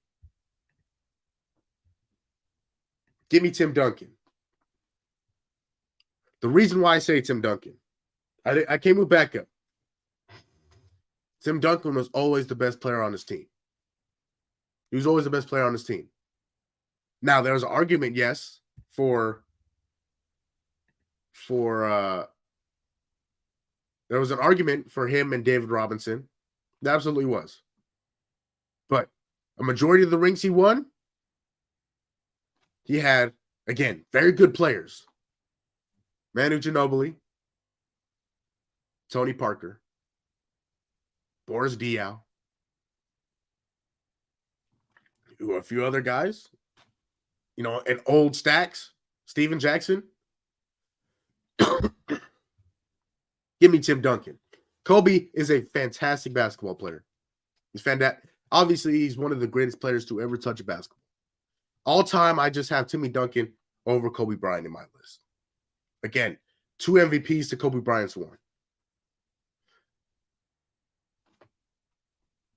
Give me Tim Duncan. The reason why I say Tim Duncan, I came with backup. Tim Duncan was always the best player on his team. He was always the best player on his team. Now, there was an argument, yes, there was an argument for him and David Robinson. There absolutely was. But a majority of the rings he won, he had, again, very good players. Manu Ginobili, Tony Parker, Boris Diaw, a few other guys, and old stacks, Steven Jackson. Give me Tim Duncan. Kobe is a fantastic basketball player. He's fantastic. Obviously, he's one of the greatest players to ever touch a basketball. All time, I just have Timmy Duncan over Kobe Bryant in my list. Again, 2 MVPs to Kobe Bryant's 1.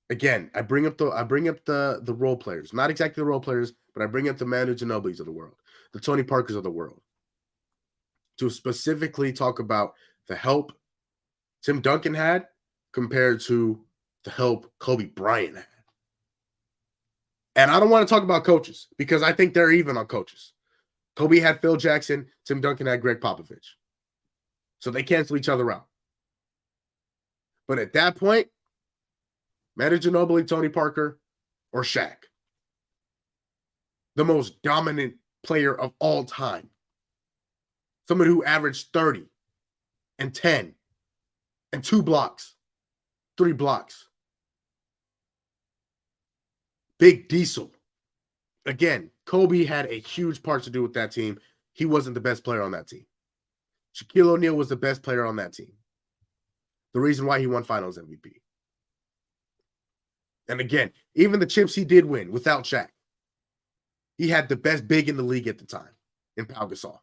again, I bring up the role players, not exactly the role players, but I bring up the Manu Ginobilis of the world, the Tony Parkers of the world, to specifically talk about the help Tim Duncan had compared to the help Kobe Bryant had. And I don't want to talk about coaches because I think they're even on coaches. Kobe had Phil Jackson, Tim Duncan had Greg Popovich. So they cancel each other out. But at that point, Manu Ginobili, Tony Parker, or Shaq, the most dominant player of all time. Someone who averaged 30 and 10 and 2 blocks, 3 blocks. Big Diesel. Again, Kobe had a huge part to do with that team. He wasn't the best player on that team. Shaquille O'Neal was the best player on that team. The reason why he won Finals MVP. And again, even the chips he did win without Shaq, he had the best big in the league at the time in Pau Gasol.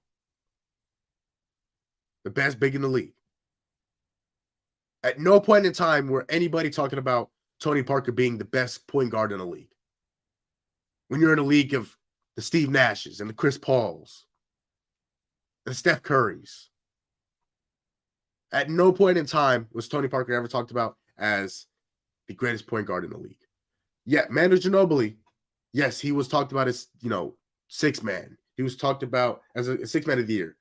The best big in the league. At no point in time were anybody talking about Tony Parker being the best point guard in the league. When you're in a league of the Steve Nashes and the Chris Pauls and the Steph Currys, at no point in time was Tony Parker ever talked about as the greatest point guard in the league. Yeah, Manu Ginobili, yes, he was talked about as, six man. He was talked about as a six man of the year.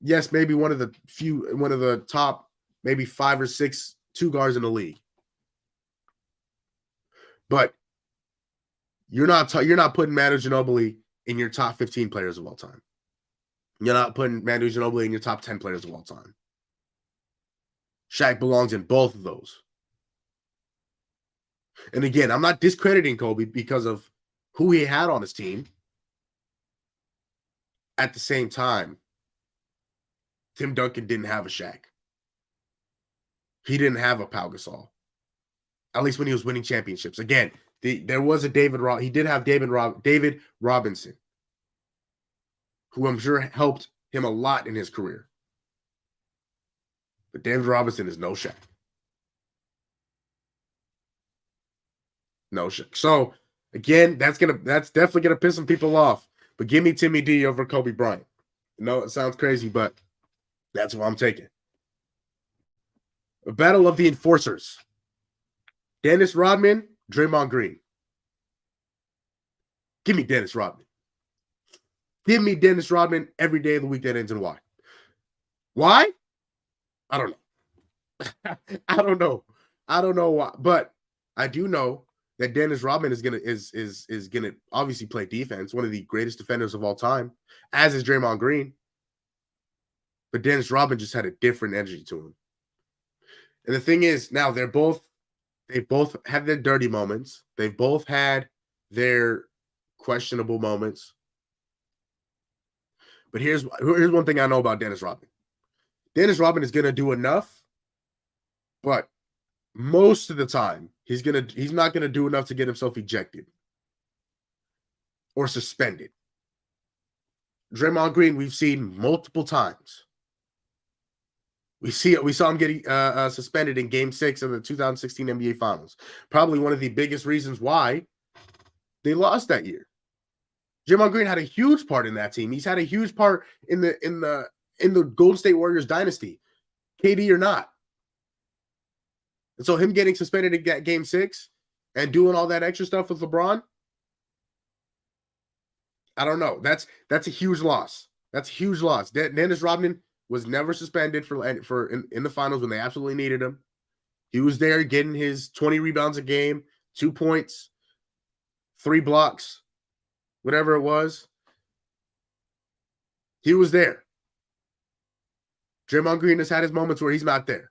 Yes, maybe one of the top, maybe 5 or 6 two guards in the league. But you're not putting Manu Ginobili in your top 15 players of all time. You're not putting Manu Ginobili in your top 10 players of all time. Shaq belongs in both of those. And again, I'm not discrediting Kobe because of who he had on his team. At the same time, Tim Duncan didn't have a Shaq. He didn't have a Pau Gasol. At least when he was winning championships. Again, there was a he did have David Robinson, who I'm sure helped him a lot in his career. But David Robinson is no Shaq. No Shaq. So again, that's definitely gonna piss some people off. But give me Timmy D over Kobe Bryant. No, it sounds crazy, but that's what I'm taking. A battle of the enforcers. Dennis Rodman, Draymond Green. Give me Dennis Rodman. Give me Dennis Rodman every day of the week that ends in Y. Why? I don't know. I don't know. I don't know why, but I do know that Dennis Rodman is gonna obviously play defense, one of the greatest defenders of all time, as is Draymond Green. But Dennis Rodman just had a different energy to him. And the thing is, now they both had their dirty moments. They've both had their questionable moments. But here's one thing I know about Dennis Rodman. Dennis Rodman is gonna do enough, but most of the time he's not gonna do enough to get himself ejected or suspended. Draymond Green, we've seen multiple times. We saw him getting suspended in Game 6 of the 2016 NBA Finals. Probably one of the biggest reasons why they lost that year. Draymond Green had a huge part in that team. He's had a huge part in the Golden State Warriors dynasty, KD or not. And so him getting suspended in Game 6 and doing all that extra stuff with LeBron, I don't know. That's a huge loss. That's a huge loss. Dennis Rodman was never suspended in the finals when they absolutely needed him. He was there getting his 20 rebounds a game, 2 points, 3 blocks, whatever it was. He was there. Draymond Green has had his moments where he's not there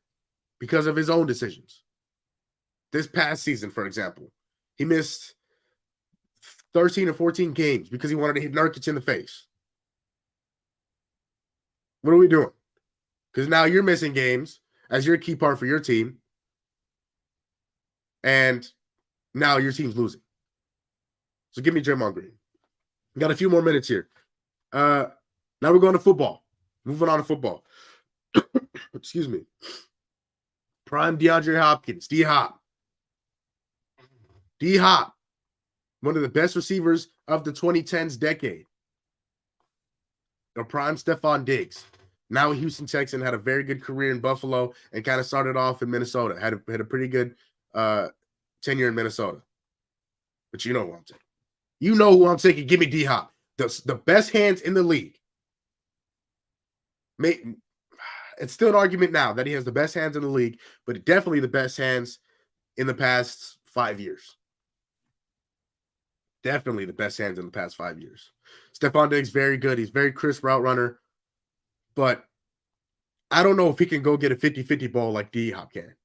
because of his own decisions. This past season, for example, he missed 13 or 14 games because he wanted to hit Nurkic in the face. What are we doing? Because now you're missing games as your key part for your team, and now your team's losing. So give me Draymond Green. We got a few more minutes here. Now we're going to football. Moving on to football. Excuse me. Prime DeAndre Hopkins, D-Hop. D-Hop, one of the best receivers of the 2010s decade. The prime Stephon Diggs. Now a Houston Texan, had a very good career in Buffalo and kind of started off in Minnesota. Had a pretty good tenure in Minnesota. But you know who I'm taking. You know who I'm taking. Give me D-Hop. The best hands in the league. It's still an argument now that he has the best hands in the league, but definitely the best hands in the past 5 years. Definitely the best hands in the past 5 years. Stephon Diggs, very good. He's very crisp route runner. But I don't know if he can go get a 50-50 ball like D-Hop can.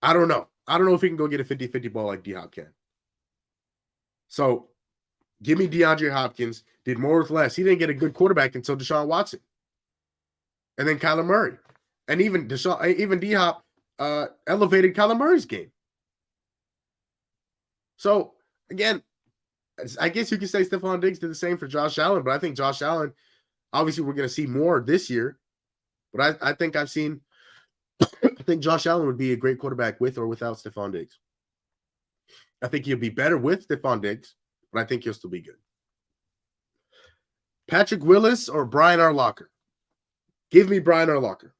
I don't know. I don't know if he can go get a 50-50 ball like D-Hop can. So give me DeAndre Hopkins. Did more with less. He didn't get a good quarterback until Deshaun Watson. And then Kyler Murray. And even D-Hop elevated Kyler Murray's game. So, again, I guess you could say Stephon Diggs did the same for Josh Allen, but I think Josh Allen, obviously we're going to see more this year. But I think I think Josh Allen would be a great quarterback with or without Stephon Diggs. I think he'll be better with Stephon Diggs, but I think he'll still be good. Patrick Willis or Brian Urlacher? Give me Brian Urlacher.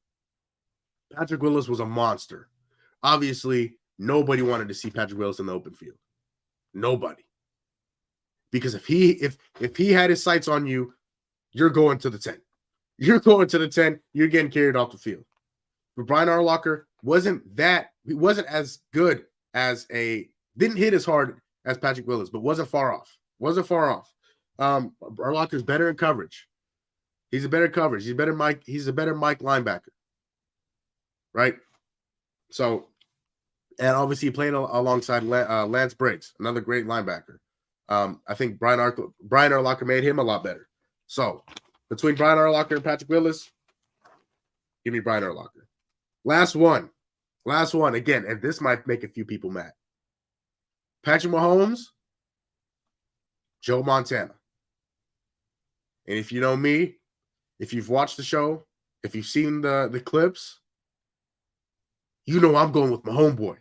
Patrick Willis was a monster. Obviously, nobody wanted to see Patrick Willis in the open field. Nobody. Because if he had his sights on you, you're going to the 10. You're going to the 10. You're getting carried off the field. But Brian Urlacher wasn't as good as didn't hit as hard as Patrick Willis, but wasn't far off. Urlacher's better in coverage. He's a better coverage. He's a better Mike linebacker. Right? So, and obviously playing alongside Lance Briggs, another great linebacker. I think Brian Urlacher made him a lot better. So, between Brian Urlacher and Patrick Willis, give me Brian Urlacher. Last one. Again, and this might make a few people mad. Patrick Mahomes, Joe Montana. And if you know me, if you've watched the show, if you've seen the clips, you know I'm going with my homeboy.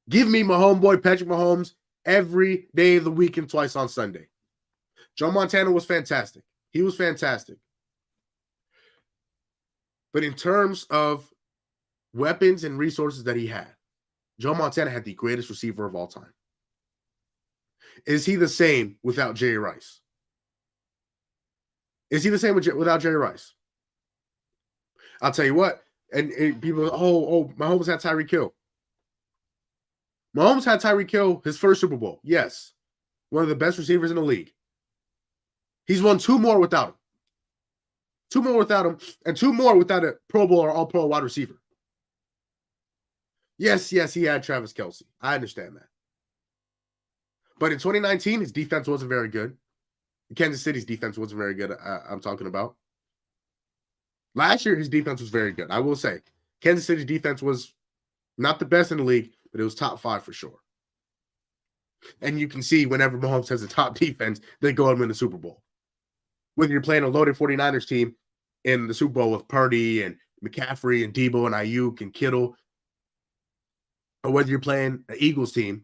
Give me my homeboy, Patrick Mahomes, every day of the week and twice on Sunday. Joe Montana was fantastic. He was fantastic. But in terms of weapons and resources that he had, Joe Montana had the greatest receiver of all time. Is he the same without Jerry Rice? Is he the same without Jerry Rice? I'll tell you what. And people, Mahomes had Tyreek Hill. Mahomes had Tyreek Hill his first Super Bowl. Yes. One of the best receivers in the league. He's won 2 more without him. 2 more without him, and 2 more without a Pro Bowl or All-Pro wide receiver. Yes, he had Travis Kelce. I understand that. But in 2019, his defense wasn't very good. Kansas City's defense wasn't very good, I'm talking about. Last year, his defense was very good. I will say, Kansas City's defense was not the best in the league, but it was top 5 for sure. And you can see whenever Mahomes has a top defense, they go and win the Super Bowl. Whether you're playing a loaded 49ers team in the Super Bowl with Purdy and McCaffrey and Debo and Ayuk and Kittle, or whether you're playing an Eagles team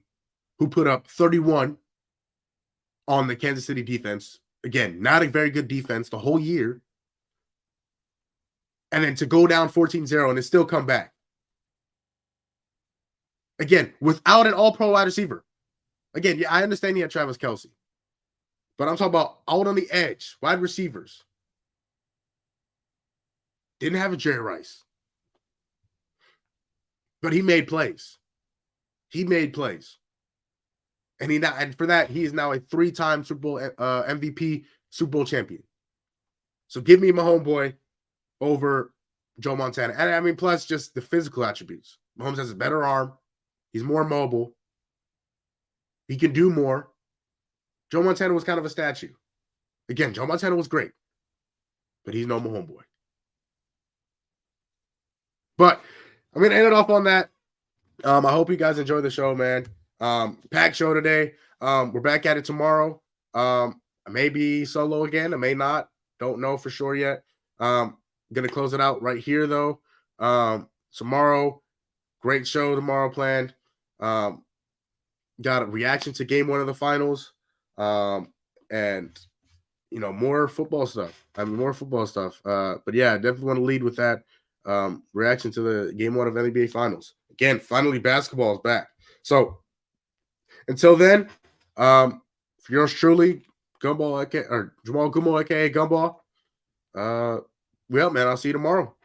who put up 31 on the Kansas City defense. Again, not a very good defense the whole year. And then to go down 14-0 and then still come back. Again, without an all-pro wide receiver. Again, yeah, I understand he had Travis Kelce. But I'm talking about out on the edge, wide receivers. Didn't have a Jerry Rice. But he made plays. And for that, he is now a 3-time Super Bowl MVP, Super Bowl champion. So give me my homeboy over Joe Montana. And I mean, plus just the physical attributes. Mahomes has a better arm. He's more mobile. He can do more. Joe Montana was kind of a statue. Again, Joe Montana was great. But he's no my homeboy. But I'm going to end it off on that. I hope you guys enjoy the show, man. Packed show today. We're back at it tomorrow. I may be solo again. I may not. Don't know for sure yet. Going to close it out right here, though. Tomorrow, great show tomorrow planned. Got a reaction to game 1 of the finals. And more football stuff. More football stuff. But yeah, I definitely want to lead with that reaction to the game 1 of NBA Finals. Again, finally basketball is back. So until then, for yours truly, Gumball, or Jamal Gumball, aka Gumball. Well, man, I'll see you tomorrow.